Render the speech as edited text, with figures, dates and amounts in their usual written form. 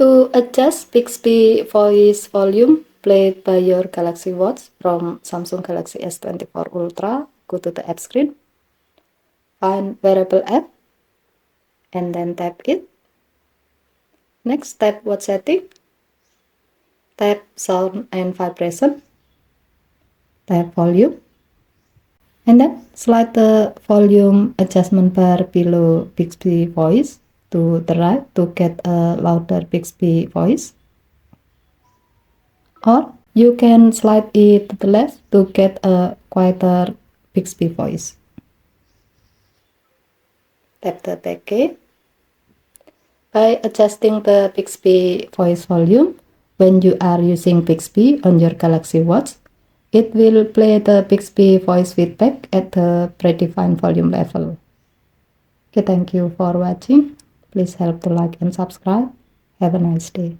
To adjust Bixby voice volume played by your Galaxy Watch from Samsung Galaxy S24 Ultra, go to the app screen, find wearable app, and then tap it. Next, tap watch setting, tap sound and vibration, tap volume, and then slide the volume adjustment bar below Bixby voice to the right to get a louder Bixby voice, or you can slide it to the left to get a quieter Bixby voice. Tap the back key. By adjusting the Bixby voice volume, when you are using Bixby on your Galaxy Watch, it will play the Bixby voice feedback at the predefined volume level. Okay, thank you for watching. Please help to like and subscribe. Have a nice day.